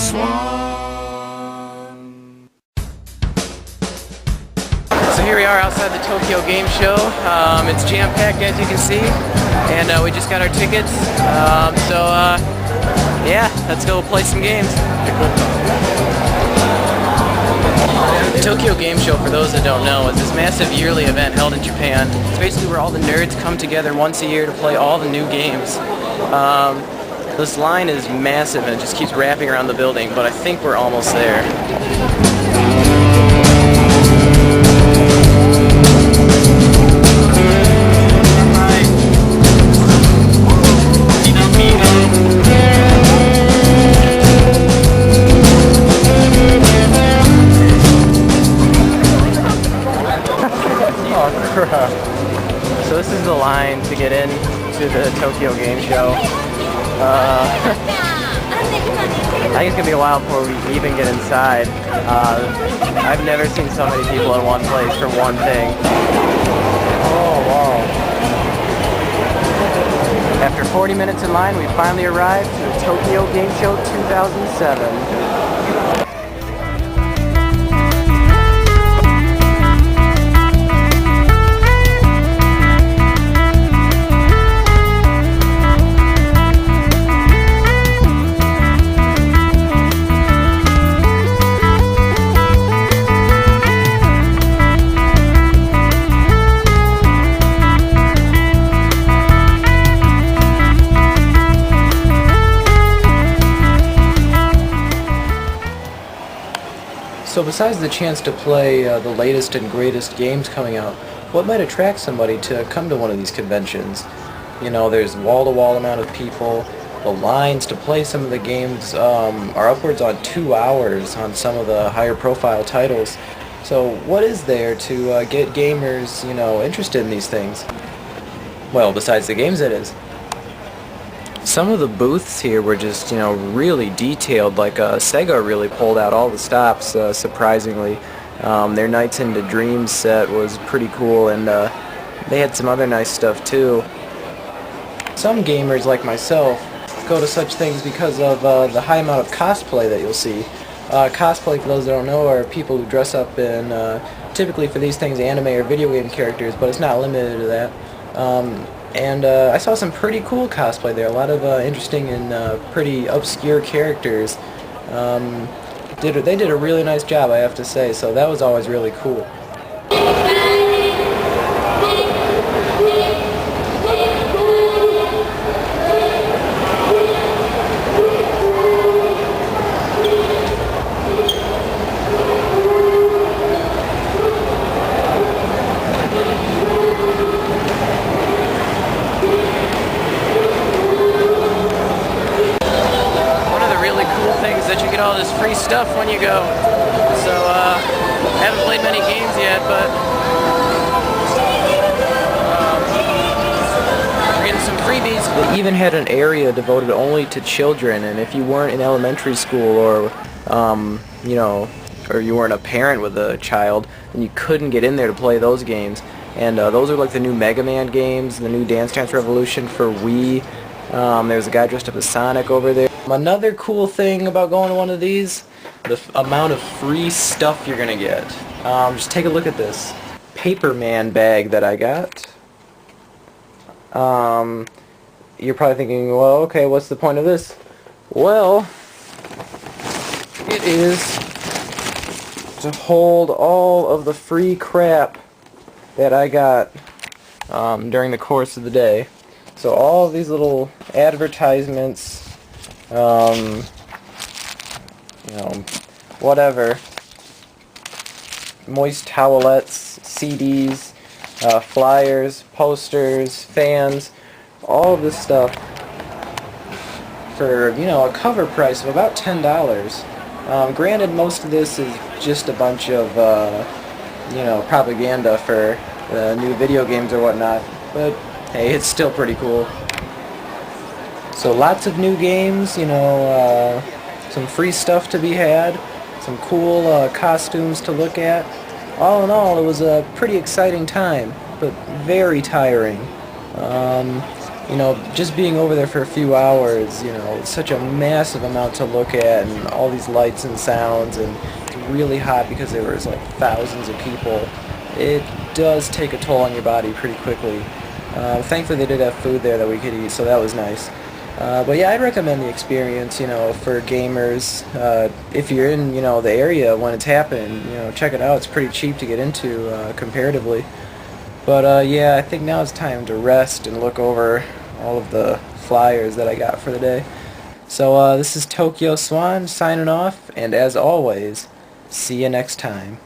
Swan. So here we are outside the Tokyo Game Show. It's jam-packed as you can see, and we just got our tickets. Yeah, let's go play some games. The Tokyo Game Show, for those that don't know, is this massive yearly event held in Japan. It's basically where all the nerds come together once a year to play all the new games. This line is massive and it just keeps wrapping around the building, but I think we're almost there. So this is the line to get in to the Tokyo Game Show. I think it's going to be a while before we even get inside. I've never seen so many people in one place for one thing. Oh, wow. After 40 minutes in line, we finally arrived to the Tokyo Game Show 2007. So besides the chance to play the latest and greatest games coming out, what might attract somebody to come to one of these conventions? You know, there's wall-to-wall amount of people. The lines to play some of the games are upwards on 2 hours on some of the higher profile titles. So what is there to get gamers, you know, interested in these things? Well, besides the games, it is. Some of the booths here were just, you know, really detailed, like Sega really pulled out all the stops, surprisingly. Their Nights into Dreams set was pretty cool, and they had some other nice stuff too. Some gamers, like myself, go to such things because of the high amount of cosplay that you'll see. Cosplay, for those that don't know, are people who dress up in, typically for these things, anime or video game characters, but it's not limited to that. And I saw some pretty cool cosplay there, a lot of interesting and pretty obscure characters. They did a really nice job, I have to say, so that was always really cool. That you get all this free stuff when you go. So I haven't played many games yet, but we're getting some freebies. They even had an area devoted only to children, and if you weren't in elementary school or you know, or you weren't a parent with a child, then you couldn't get in there to play those games. And those are like the new Mega Man games, the new Dance Dance Revolution for Wii. There's a guy dressed up as Sonic over there. Another cool thing about going to one of these, the amount of free stuff you're gonna get. Just take a look at this Paper Man bag that I got. You're probably thinking, well, okay, what's the point of this? Well, it is to hold all of the free crap that I got during the course of the day. So all of these little advertisements, you know, whatever, moist towelettes, CDs, flyers, posters, fans, all of this stuff for, you know, a cover price of about $10. Granted, most of this is just a bunch of, you know, propaganda for new video games or whatnot, but hey, it's still pretty cool. So lots of new games, you know, some free stuff to be had, some cool costumes to look at. All in all, it was a pretty exciting time, but very tiring. you know, just being over there for a few hours, you know, it's such a massive amount to look at, and all these lights and sounds, and it's really hot because there was like thousands of people. It does take a toll on your body pretty quickly. Thankfully they did have food there that we could eat, so that was nice. But yeah, I'd recommend the experience, you know, for gamers. If you're in, you know, the area when it's happening, you know, check it out. It's pretty cheap to get into, comparatively. But yeah, I think now it's time to rest and look over all of the flyers that I got for the day. So this is Tokyo Swan signing off, and as always, see you next time.